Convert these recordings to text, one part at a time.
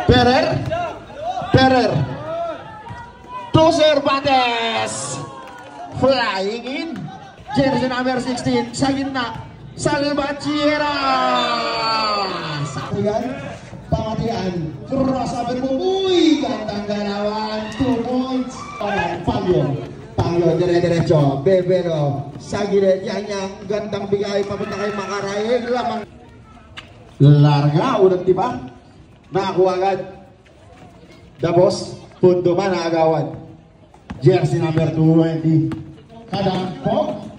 Ferrer to Cervantes, flying in, jersey number 16 sa gitna, Salvatierra. Saktigan, pamatian, crossover mo, uy, gandang ganawan, 2 points. Pangyo, dire-diretso, Bebero, sa gilid, yang gandang bigay, papunta kay Makarayeg, lamang. Larga, unang tiba, nakakuha agad. Tapos, punto man naagawan. Jersey number 20. Kadampok.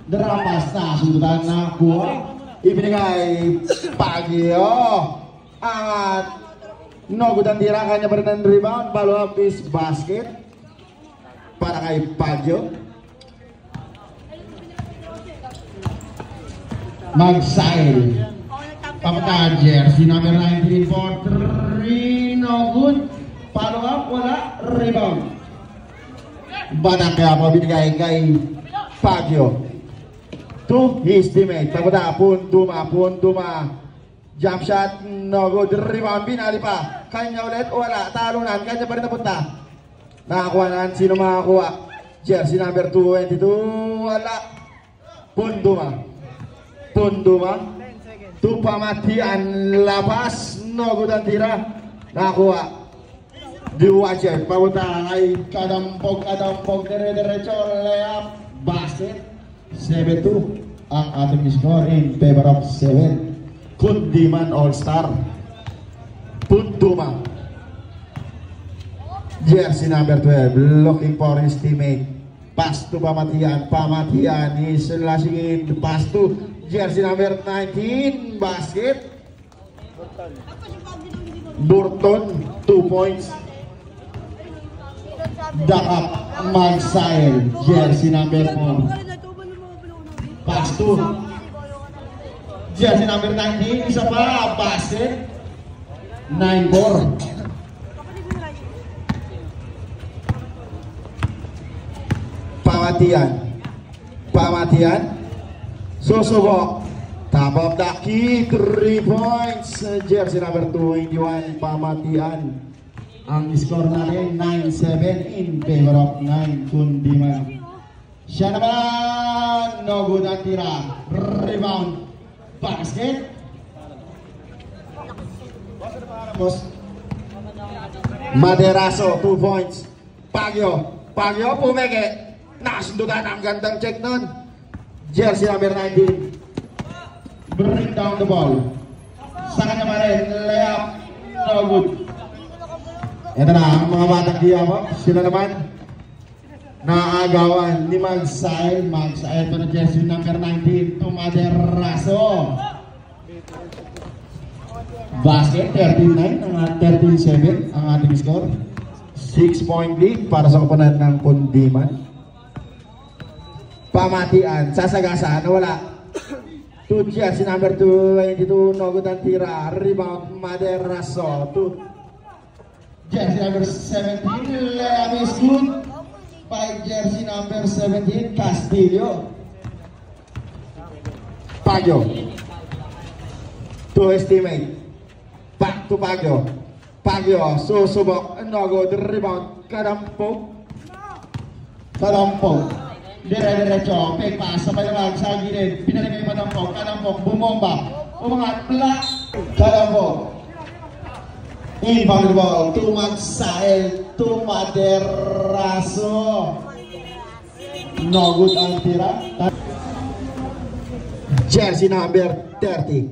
Dramas na sundutan na kuha. Ibinigay Pagyo. At nogutan tira kanya pa rin ng rebound. Follow up is basket. Para kay Pagyo. Magsail. Papunta jersey number 19 for 3. No good. Follow up, wala. Rebound. Batang kaya pa binigay kay Pagyo. To his teammate. Papunta, Puntuma. Jump shot, no good. Rebound, binali pa. Kanya ulit, wala. Talunan, kanya pa rin napunta. Nakakuha na, sino makakuha? Jersey number 22, wala. Puntuma. To Pamatian, labas. No good ang tira. Nakakuha. The watcher, papunta kay Kadampog, dire-diretso, layup, basket, 7-2 ang ating score in favor of 7. Kundiman All-Star, Puntuma, jersey number 12, looking for his teammate, pass to Pamatian is lashing in, pass to jersey number 19, basket, Burton, 2 points. Dakap Magsail, jersey number 4. Pass to jersey number 19, isa pa, basket, 9-4. Pamatian, susubok, top of the key, 3 points, jersey number 21, Pamatian. Ang score natin 9-7 in favor of 9 Kundiman. Siya naman, no good ang tira. Rebound, basket. Maderaso, 2 points. Pagyo, pumeke. Nasundutan ang gandang check nun. Jersey number 19. Bring down the ball. Sa kanya pa rin, layup, no good. Ito na ang mga batang Quiapo. Sila naman naagawan ni Magsail. Ito na jersey number 19 to Maderaso. Basket 13-9, 13-7 ang ating score. 6-point lead para sa kapanan ng Kundiman. Pamatian, sasagasa, nawala. To jersey number 22, no good ang tira. Rebound Maderaso. To jersey number 17, layup is good by jersey number 17, Castillo. Pagyo to his teammate. Back to Pagyo. Susubok, no good, rebound, Kadampog. Dire-diretso, fake pass, sabay naman sa gilid, pinalagay Kadampog, bumomba, umangat, black, Kadampog. Inbound ball to Magsail, to Maderaso. No good ang tira. Jersey number 30.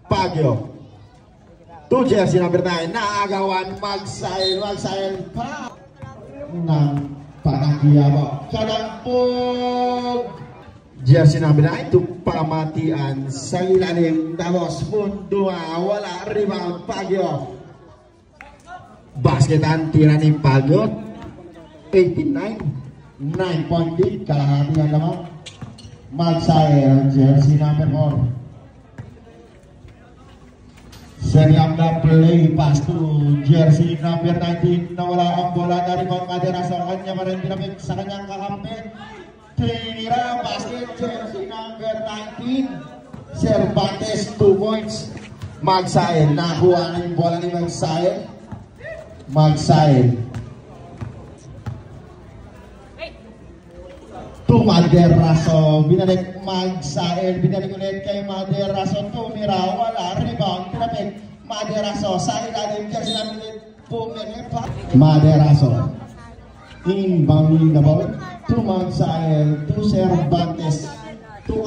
Pagyo. To jersey number 9. Naagawan Magsail pa. Ng Panakiyawa. Kadampog. Jersey number 9 to Pamatian sa ilalim. Tapos Puntuma, wala. Rebound Pagyo. Basketan tira ni Pagyo. 89, 9-point lead. Kalahati ang lamang. Magsail, jersey number 4. Setting up the play, pass to jersey number 19. Nawala ang bola na rebound Maderaso. Kanya pa rin pinapit sa kanyang kakampi. Tinira, basket, jersey number 19. Cervantes, 2 points. Magsail, nakuha na yung bola ni Magsail. Magsail. To Maderaso, binalik Magsail, binalik ulit kay Maderaso, tumira, wala, rebound, pinapit, Maderaso, sa ilalim, kasi namin ulit, bumili pa. Maderaso, inbounding the ball, to Magsail, to Cervantes, to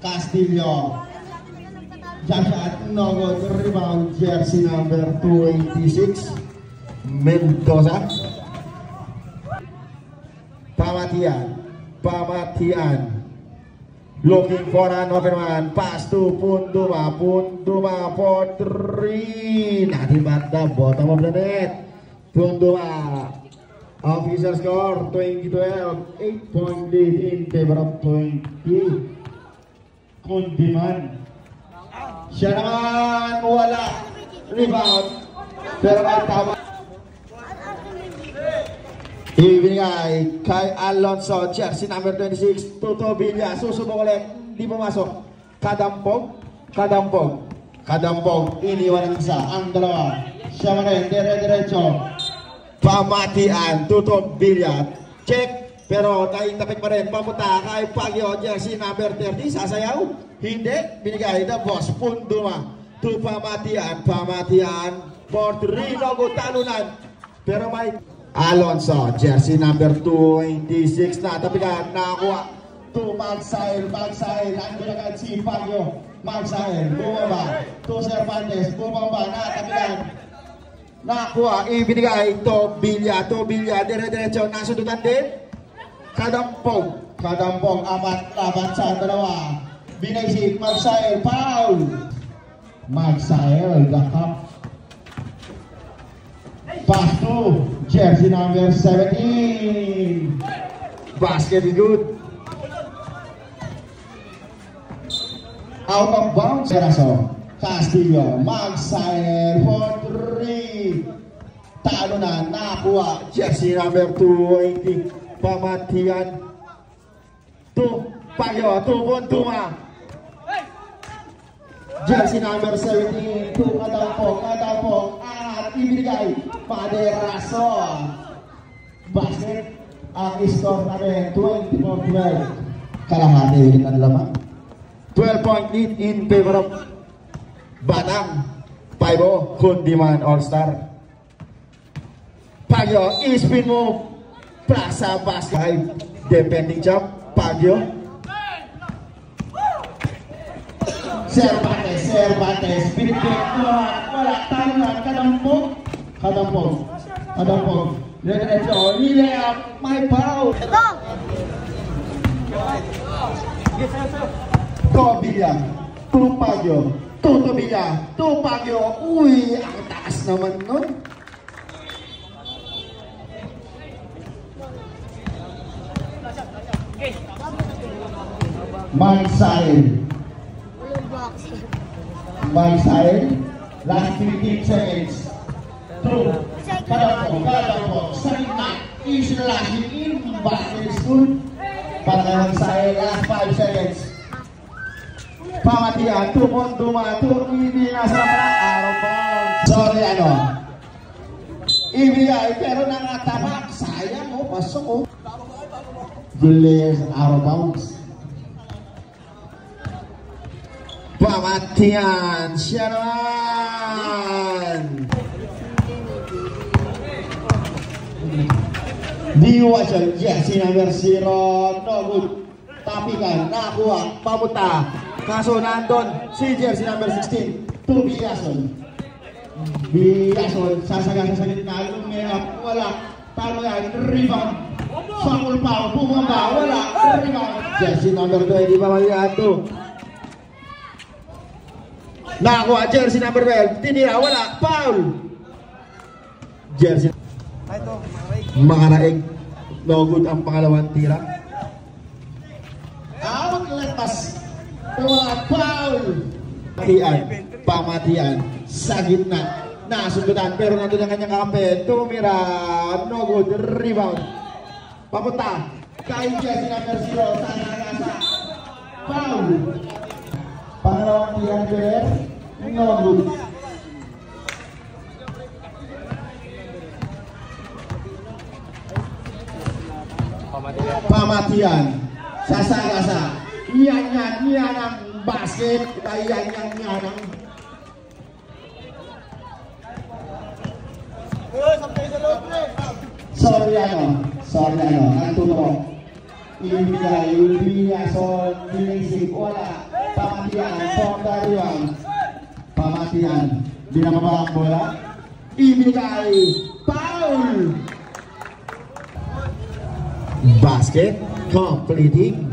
Castillo, Joshua, no good, rebound, jersey number 286, Mendoza. Pamatian, looking for an open man, pass to Punduma for 3, nothing but the bottom of the net. Punduma, official score 2012, 8-point lead in favor of 20. Kundiman, siya naman wala, rebound, pero may tama. Ibigay kay Alonso, jersey number 26, Tuto Villa, susubok ulit, di pumasok, Kadampog, iniwan ng isa, ang dalawa, siya rin, dire-diretso, Pamatian, Tuto Villa, check, pero naitapik pa rin, papunta kay Pagyo, jersey number 30, sasayaw, hindi, binigay na boss, Punduma, to Pamatian, for 3, logo, talunan, pero may Alonso, jersey number 26 na tapikan, nakakuha to Magsail, andun agad si Pagyo, Magsail, bumaba to Cervantes, bumaba, natapikan, nakakuha, ibinigay to Villa, dire-diretso, nasundutan din, Kadampog, apat sa dalawa, binaisip, Magsail, foul, Magsail, gakap. Pass to jersey number 17. Basket is good. Out of bounds. Castillo, Magsail for 3. Talo na, nakuha. Jersey number 280. Pamatian. To Pagyo, to Punduma. Jersey number 17. To Kadampog. Ibigay Maderaso, basket ang score namin 24-12, kalahati ulit ang lamang, 12-point lead in favor of Batang 5-0 Kundiman All-Star. Pagyo, spin move, Plaza basket, defending jump, Pagyo, Cervantes, pinipit, wala, talunan, Kadampog, dire-diretso, nilay-up, may foul. Tuto Villa, uy, ang taas naman nun. Magsail, last 15 seconds. True. Kadampog, sa gitna, isinalasin in, basket is good. Para kay Magsail, last 5 seconds. Pamatian, Punduma, hindi nasa araw pa. Sorry, ibigay, pero nakatapak, sayang mo, pasok mo. Julius, araw bounds. Pamatian, siya naman. Diwasyon, jersey number 0, no good. Tapikan, nakuha, papunta. Kaso nandun, si jersey number 16, to Biason, sasagasag sa gitna, lumayap, wala. Talo yan, rebound. Fakul pa, bumaba, wala, rebound. Jersey number 20, pamalihan to. Nakuha, jersey number 12, tinira, wala, foul. Jersey Makaraig, no good ang pangalawang tira. Outlet pass, foul. Pamatian sa gitna, nasundutan, pero nandun ang kanyang kakampi, tumira, no good, rebound. Papunta, kay jersey number 0, sa nagasa, foul. Pangalawang tira ni Ferrer, no good. Pamatian, sasagasa, yan ang basket, yan ang Soriano, nagtutok. Ibigay, Biason, Bilisik, wala. Pamatian, Pondariwan. Pamatian, binababa ang bola. Ibigay, foul. Basket, completing.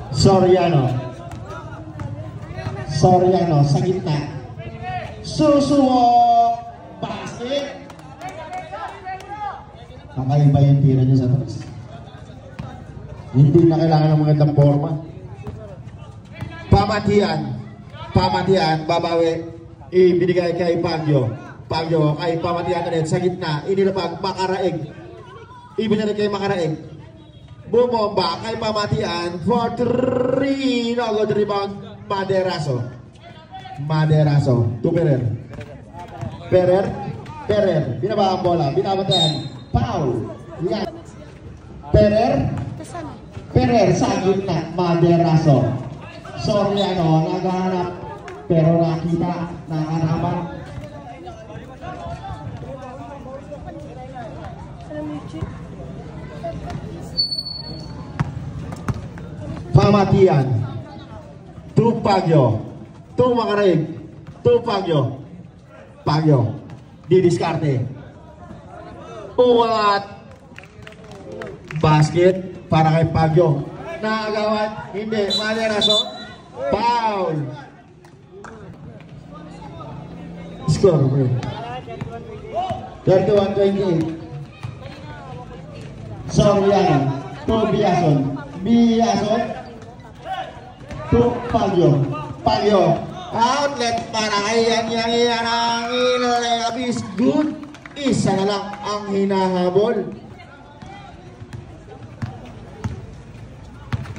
Soriano, sa gitna. Susuwok, basket. Kakaiba yung tira niya sa taas. Hindi na kailangan ng magandang forma. Pamatian, babawi. Ibinigay kay Pagyo kay Pamatian ulit sa gitna. Inilapag, Makaraig. Ibinigay kay Makaraig. Bumomba kay Pamatian for 3. No good rebound. Maderaso to Ferrer, binaba ang bola, binabantayan, foul. Yan. Ferrer sa gitna, Maderaso. Soriano naghahanap pero nakita, nakaraman. Pamatian, to Pagyo, to Makaraig, to Pagyo, didiskarte. Uwat, basket para kay Pagyo. Nakagawan, hindi, Maderaso, foul. Score, bro. 31-28. Soriano, to Biason, to Pagyo, outlet para kay yan ang ilabis. Good, isa na lang ang hinahabol.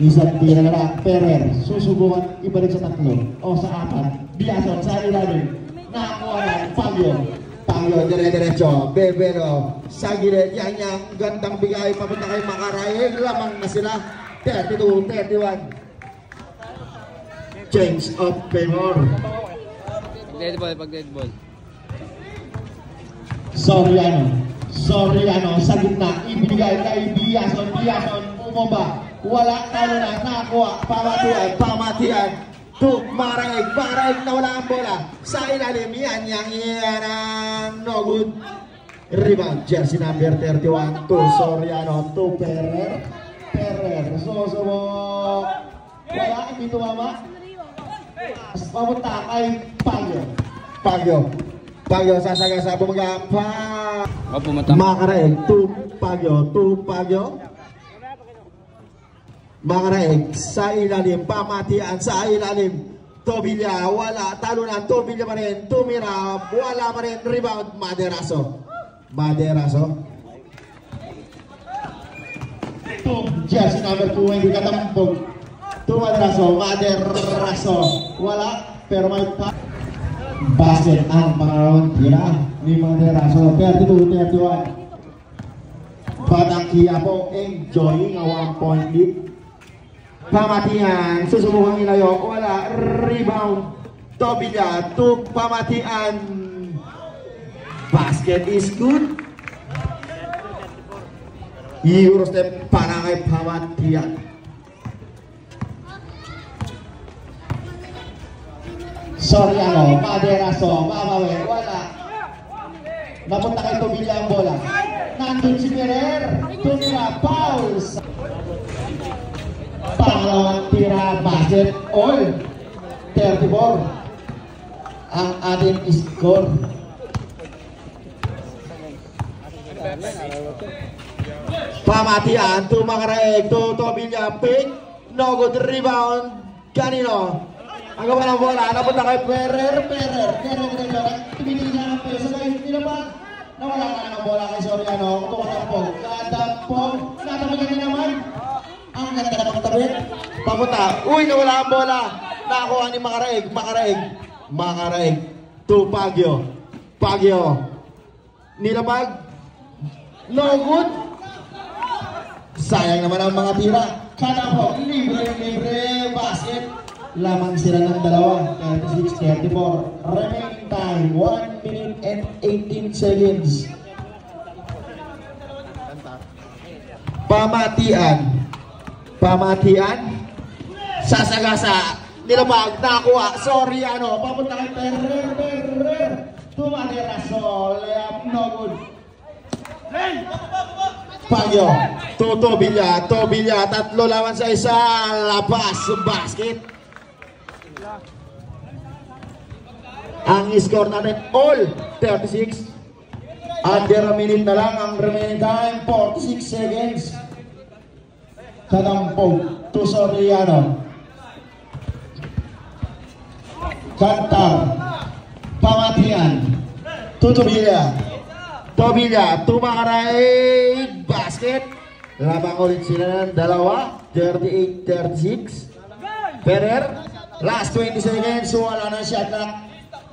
Isang tira na lang, Ferrer, susubukan ibalik sa 3 o sa 4. Biason sa ilalim, nakakuha na, Pagyo, dire-diretso, Bebero, sa gilid, yan gandang bigay, papunta kay Makaraig, lamang na sila, 32-31. Change of favor. Pag dead ball. Soriano, sa gitna, ibinigay kay Biason, umomba, wala, talo na, nakakuha, Pamatian, to Makaraig na wala ang bola, sa ilalim, yan ang no good. Rebound, jersey number 31 to Soriano, to Ferrer, susubok, wala, hindi tumama. Papunta kay Pagyo, sasagasa, bumaga pa. Makaraig, to Pagyo. Makaraig, sa ilalim, Pamatian, sa ilalim. Tobilla, wala, talo na, Tobilla pa rin, tumira, wala pa rin, rebound, Maderaso. To jersey number 2, hindi katampog. To Maderaso, wala, pero may basket ang pangalawang tira ni Maderaso, 32-31. Batang Quiapo enjoying a 1-point lead. Pamatian, susubukang ilayo, wala, rebound, Tobilla to Pamatian, basket is good. Eurostep para kay Pamatian. Soriano, Maderaso, babawi, wala. Napunta kay Tobilla ang bola. Nandun si Ferrer, tumira, fouls. Pangalawang tira, basket, all. 34 ang ating score. Pamatian, to Makaraig, to Tobilla, pick, no good, rebound, kanino? Ang gawa ng bola, napunta kay Ferrer, tumigil niya ng peso, hindi naman, nawala ka ng bola kay Soriano, tumatampog, natampag na naman, ang ganda na pagtabit. Papunta. Uy, nawala ang bola. Nakakuha ni Makaraig. To Pagyo. Nilabag. No good. Sayang naman ang mga tira. Kanapo, libre, basket. Lamang sila ng dalawa. 36-34. Remaining time, 1 minute and 18 seconds. Pamatian. Sasagasa. Nilabag, nakuha. Sorry, papunta kay Ferrer. Tumadera, layup, no good. Pagyo, Tobilya, tatlo lawan sa isa, labas, basket. Ang score natin all 36. Under a minute na lang ang remaining time, 46 seconds. Kadampog to Soriano. Kantar, Pamatian, Tobilya, Makaraig, basket. Labang ulit sila ng dalawa, 38-36. Ferrer, last 20 seconds, wala na shot clock.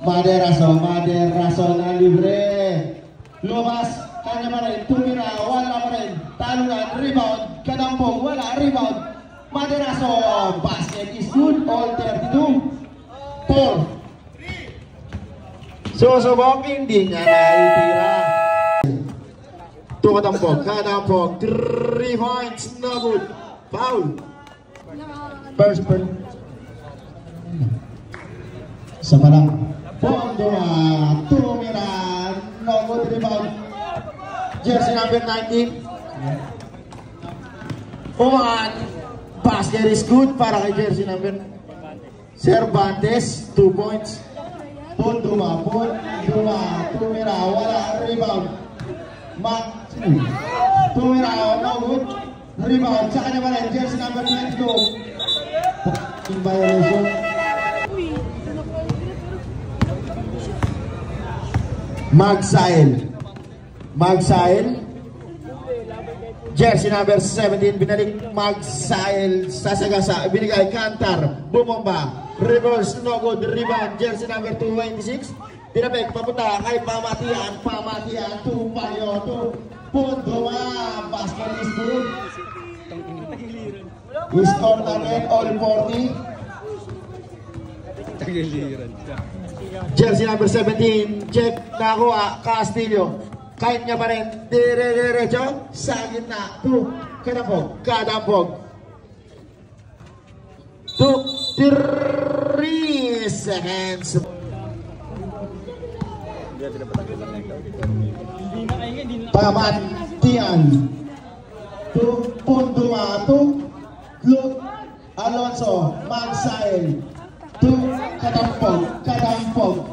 Maderaso na libre. Lumas, kanya pa rin, tumira, wala pa rin. Talungan, rebound, Kadampog, wala, rebound. Maderaso, basket is good, all 32-4. Susubok, hindi niya naitira. Kadampog, 3 points, no good. Foul. First point. Sama lang. Pondua, tumira, no good rebound. Jersey number 19. Basket is good para kay jersey number Cervantes, 2 points. Ponduma, tumira, wala, rebound. Tumira, no good. Rebound, sa kanya pala, jersey number 22. In violation. Magsail. Jersey number 17, binalik Magsail, sasagasa, binigay Kantar, bumomba, reverse, no good, rebound, jersey number 26, tinapik, papunta kay Pamatian, to Pagyo, to Ponduma, basket is good. Score natin, all 40. Jersey number 17, check, nakuha, Castillo. Kahit niya pa rin, dire-diretso, sa gitna, to Kadampog. 3 seconds. Pamatian. To Ponduma, to Luke Alonso, Magsail. To Kadampog.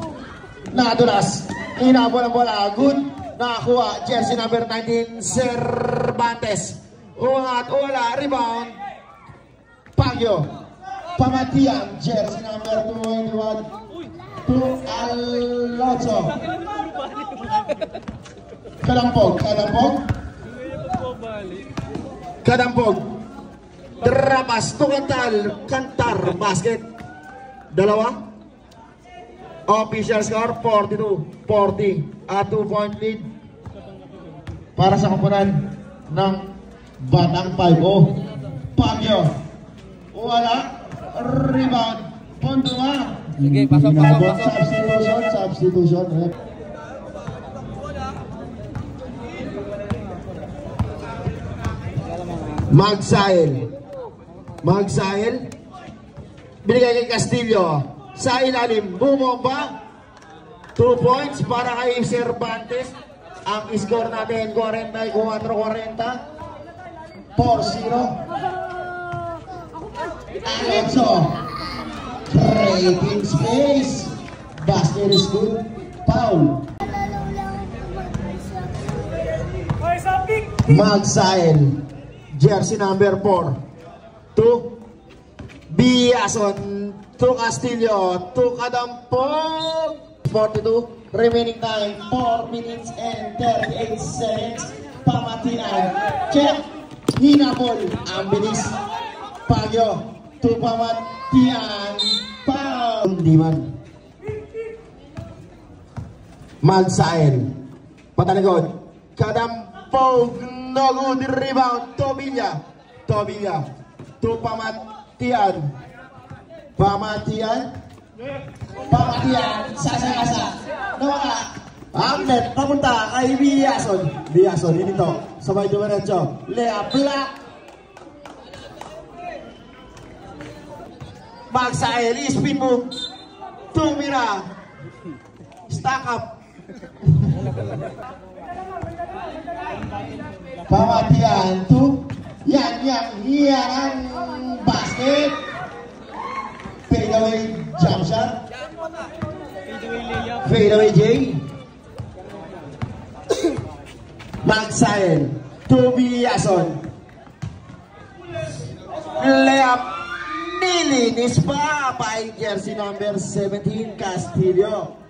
Nadulas, inabot ang bola, good. Nakakuha, jersey number 19, Cervantes. Umangat, wala, rebound. Pagyo. Pamatian, jersey number 21, to Alonso. Kadampog. Drapas, to Kantar, basket. Dalawa. Official score 42-40 at 2-point lead para sa koponan ng Batang 5-0. Pagyo, wala, rebound, Ponduma. Sige, pasok. Substitution. Magsail, binigay kay Castillo. Sa ilalim, bumomba. 2 points para kay Cervantes. Ang score natin, 44-40. 4-0. Alonso. Creating space. Basket is good. Foul. Magsail. Jersey number 4. To Biason. To Castillo, to Kadampog. 42, remaining time, 4 minutes and 38 seconds. Pamatian, check, hinabol, ang bilis. Pagyo to Pamatian Paul Diman Magsail patalikod Kadampog no good rebound Tobilla to Pamatian sasa nawala ang net papunta kay Biason ini to sabay dumiretso Lea Black Magsail spin move tumira stack up Pamatian to yan ang basket fade away jump shot fade away J Magsail to Biason layup nilinis pa by jersey number 17 Castillo.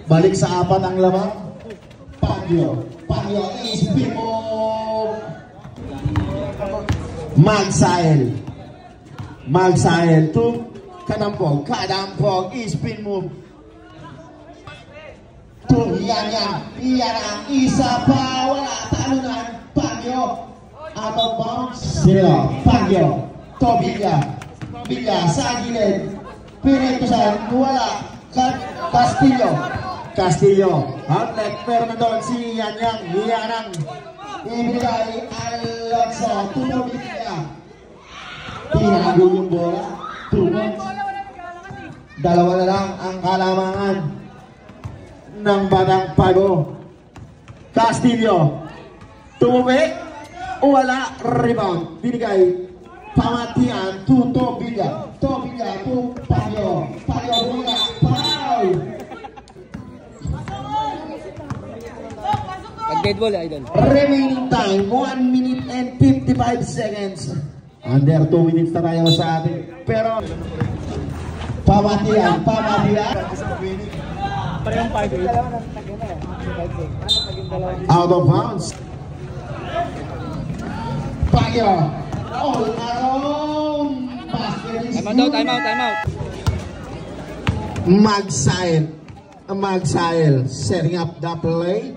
Balik sa apat ang lamang Pagyo spin move Magsail to Kadampog spin move to yan ang isa pa wala talunan Pagyo out of bounds sila Pagyo to Villa sa gilid pinitusan wala Castillo outlet pero na doon si Yanang ibigay Alonso to Villa tinagol yung bola 2 points dalawa na lang ang kalamangan ng Batang Pago Castillo tumubi wala rebound binigay Pamatian to Tobilla to Pagyo bola foul Pag dead ball, idol. remaining time 1 minute and 55 seconds under 2 minutes na tayo sa atin pero Pamatian out of bounds Pagyo all around basket is Time out. Magsail setting up the play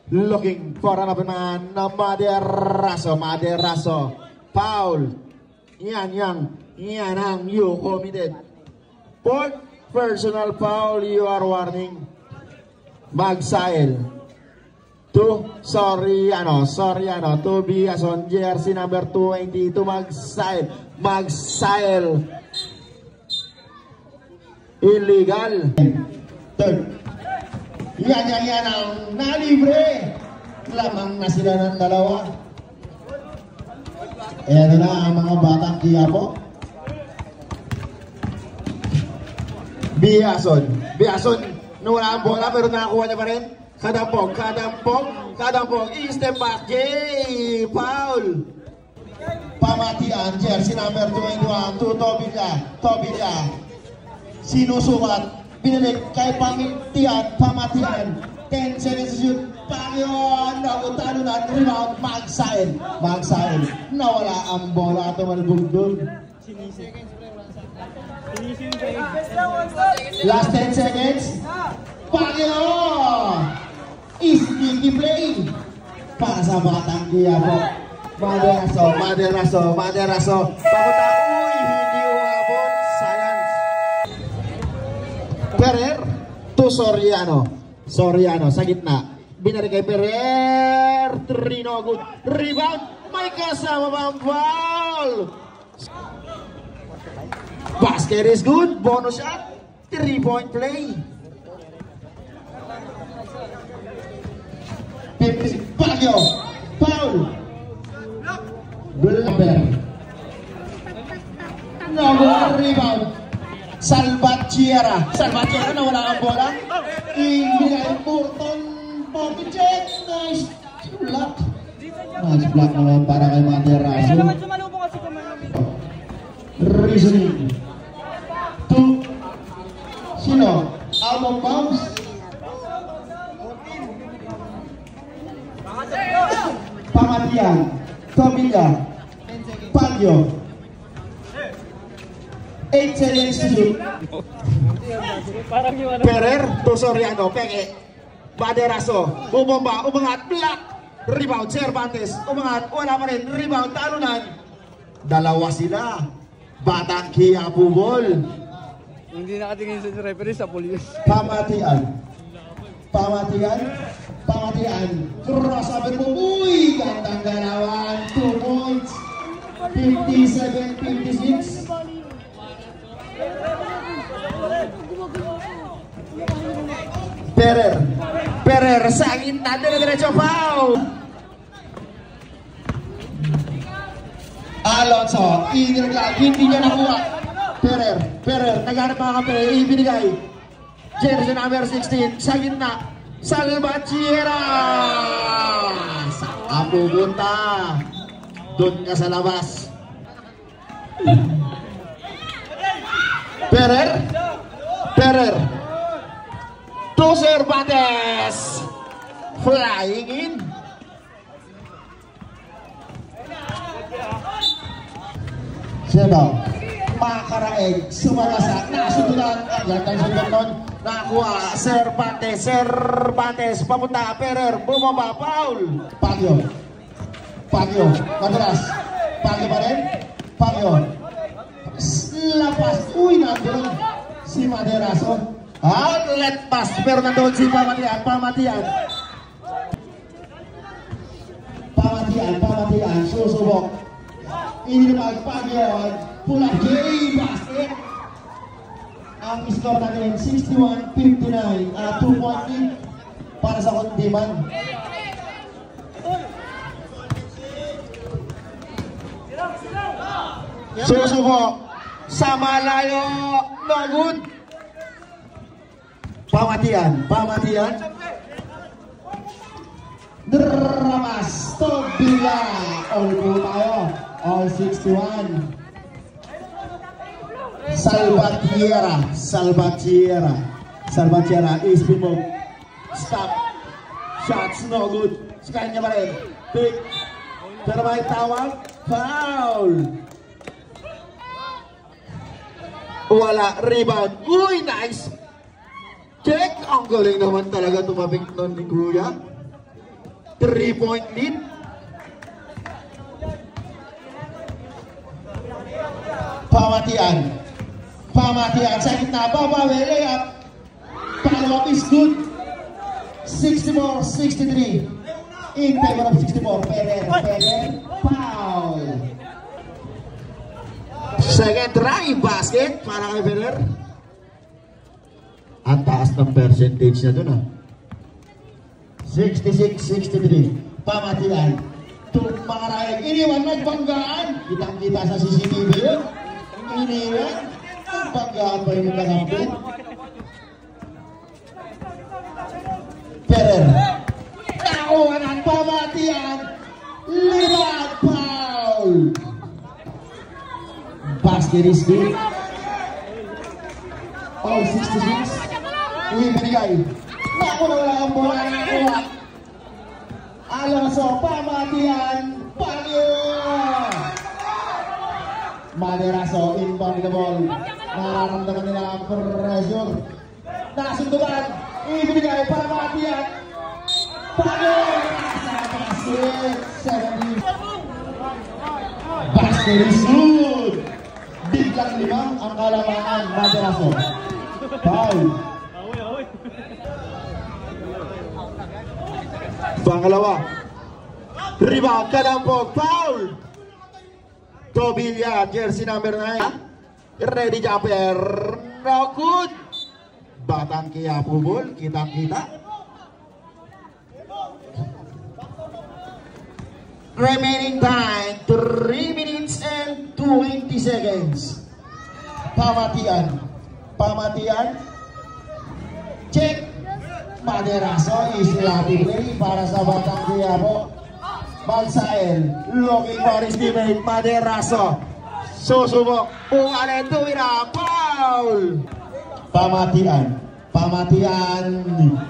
looking for an open man Maderaso foul yan ang you committed fourth personal foul you are warning Magsail to Soriano to Biason jersey number 20 to Magsail illegal third yan ang nalibre lamang na sila ng dalawa ayan na ang mga Batang Quiapo Biason nawala ang bola pero nakakuha niya pa rin Kadampog step back Jay foul Pamatian jersey number 21 to Tobilla sinusukat binilig kay Pamatian 10 seconds to shoot Pagyo nagutalo na rebound Magsail nawala ang bola tumalbog dun last 10 seconds Pagyo sneaky play para sa Batang Quiapo Maderaso papunta hindi umabot sayang Ferrer to Soriano sa gitna binari kay Ferrer Trino good rebound may kasama bang foul basket is good bonus shot 3-point play Pagyo foul Blaber rebound Salvatierra nawala ang bola ibigay Burton Popicek nice block naman para kay Maderaso reasoning to sino out of bounds Pamatian Tobilla Pagyo. 8 seconds to shoot. Ferrer to Soriano, peke. Maderaso, bumomba, umangat, block. Rebound, Cervantes, umangat, wala pa rin. Rebound, talunan. Dalawa sila. Batang Quiapo ball. Hindi nakatingin sa referee sa police. Pamatian. Crossover mo. Uy, gandang galawan. 2 points. 57-56. Ferrer sa gitna, dire-diretso foul. Alonso, hindi niya nakuha. Ferrer, naghanap mga kampi, ibinigay. Jersey number 16, sa gitna, Salvatierra. Saan pupunta? Doon ka sa labas. Ferrer. To Cervantes. Flying in. Sino? Makaraeg, sumalasa, nasutunan, agad ang sundan nun, nakuha, Cervantes, papunta, Ferrer, bumaba, foul. Pagyo, madalas, Pagyo pa rin, lapas, uy, nandun, si Maderaso, outlet pass, pero nandun si Pamatian, susubok, inilipag, Pagyo, pulang J basket. Ang score natin 61-59, 2-point lead para sa Kundiman. Susubo sa malayo, no good. Pamatian. Dramas, Tobila. All po tayo, all 61. Salvatierra is removed. Stop. Shots no good. Sa kanya pa rin. Pick. Pero may tawag. Foul. Wala. Rebound. Uy, nice. Check. Ang galing naman talaga tumabik nun ni Kuya. 3-point lead. Pamatian sa gitna, babawi, layup. Follow-up is good. 64-63. In favor of 64. Ferrer, foul. Second try, basket para kay Ferrer. Ang taas ng percentage na dun 66-63. Pamatian. Makaraig, iniwan, nagbanggaan. Kitang-kita sa CCTV yun. Iniwan, nagbanggaan pa yung nakampit. Ferrer. Nakuha ng Pamatian. Libat, foul. Basket is good. All 66. Ibinigay. Nakuha wala ang bola ng kuha. Alonso, Pamatian, Pagyo! Maderaso, inbound the ball. Nararamdaman nila ang pressure. Nasundukan, ibinigay, Pamatian, Pagyo! Nasa basket, 70. Basket is good! Biglang limang ang kalamangan, Maderaso. Foul. Pangalawa. Rebound, Kadampog, foul. Tobilla, jersey number 9. Ready jumper, no good. Batang Quiapo ball, kitang-kita. Remaining time, 3 minutes and 20 seconds. Pamatian. Check. Maderaso is lucky play para sa Batang Quiapo. Balsael looking for his teammate Maderaso. Susubok. Uwalan tuwira. Foul. Pamatian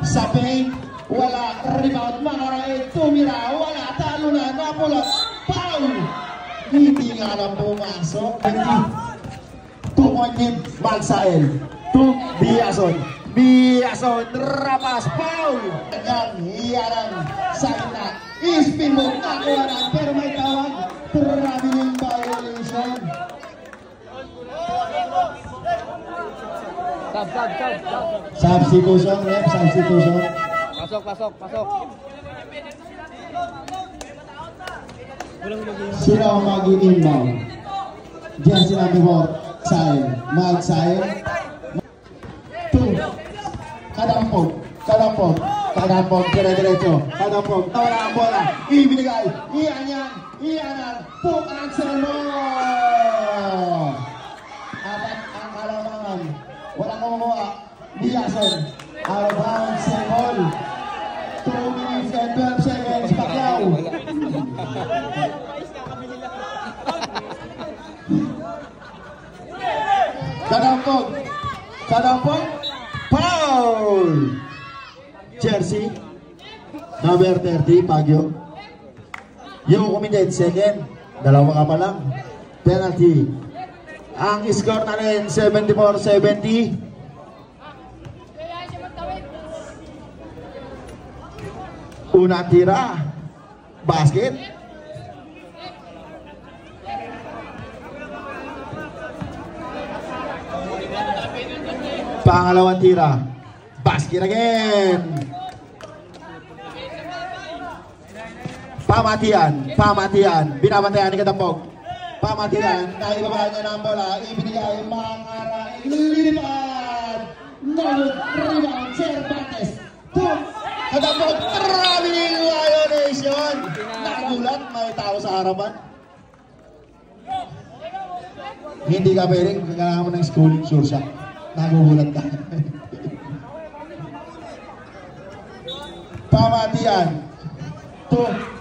sa paint. Wala. Rebound. Makaraig. Tumira. Wala. Talo na. Napulot. Foul. Hindi nga lang pumasok. 2-point lead, Magsael. To Biason. Biason, rapas, foul! Hanggang hiyaran sa gitna. Ispin mo, nakuha na, pero may tawag. Traveling violation. Substitution, ref, substitution. Pasok. Sino ang mag-inbound? Jersey number 4, Sael. Magsael. 2. Kadampog, dire-diretso. Kadampog, nawala ang bola. Ibinigay, iyanan, Puk Anselmo! Apat ang kalamangan. Walang kumuha. Biason. Out of bounds, Sebol. 2 minutes and 12 seconds. Pacquiao. Kadampog. Foul! Jersey number 30, Baguio. Yung committed second, dalawa ka pa lang. Penalty. Ang score na rin 74-70. Unang tira, basket. Pangalawang tira, basket again. Pamatian, binabantayan ni Kadampog. Pamatian, naibaba niya ng bola, ibinigay, Mangara, ililipad. Rebound, Cervantes. Kadampog, traveling violation. Nagulat, may tao sa harapan. Hindi ka pwedeng, kailangan mo ng schooling, sure siya. Nagugulat ka. Pamatian. 2.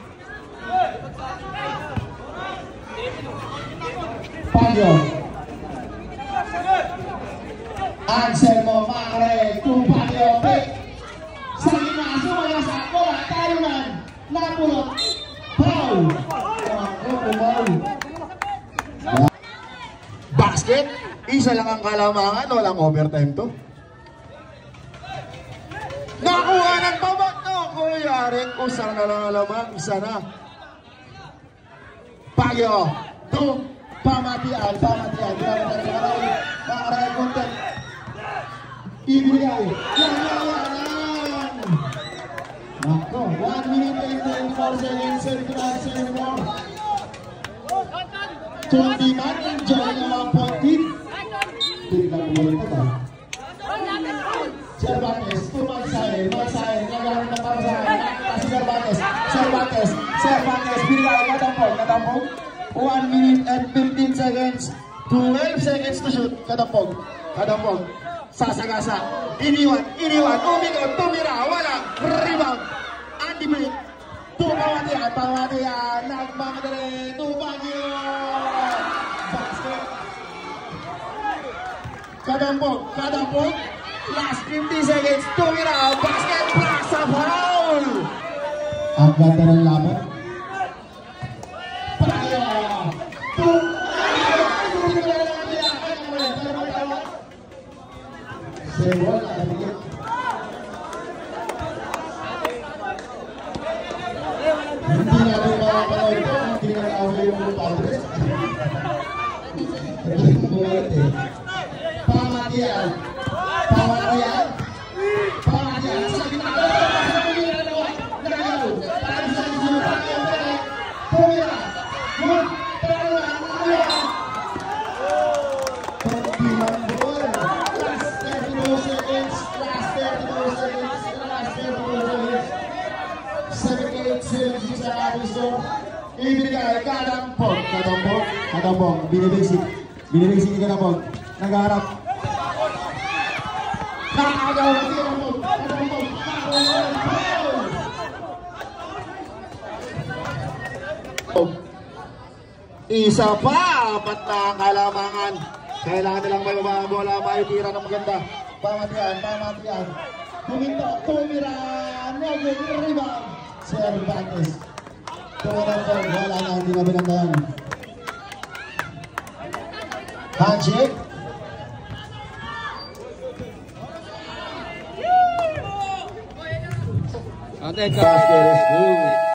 Pagyo. Anselmo Mare. 2 Pagyo. Sa gitna, sumaya sa bola. Tayunan. Napulot. Foul. Basket. Isa lang ang kalamangan. Walang overtime to. Nakuha ng babat. Kuyaring kusang na lang alamang. Isa na. Pagyo. 2. Pamatian. Makaray konten. Ibigay. Yan. Nako. 1 minute and 24 seconds. 79 more. Kundiman. Enjoy ng 1 point lead. Tingnan mo ulit ito. Cervantes. Magsael. Nagalang na para sa si Cervantes. Binigay. Kadampog. 1 minute and 15 seconds. 12 seconds to shoot. Kadampog. Sasagasa. Iniwan. Umingot. Tumira. Wala. Rebound. Andy May. Pamatian. Nagmamadali. Baguio. Basket. Kadampog. Last 50 seconds. Tumira. Basket. Plaza. Foul. Ang ganda ng laban. Sebol, hindi natin makapanood ito, hindi na nakawala yung Padres. Pamatian. Sa gitna. Ibinigay, Kadampog, binibisik ni Kadampog, nagharap. Nakagaw si Kadampog, isa pa, apat na ang kalamangan. Kailangan nilang may bola, may tira ng maganda. Pamatian. Tumira, rebound. Cervantes. Wala na, hindi na binandayan. Handshake. Ate, Basket is good.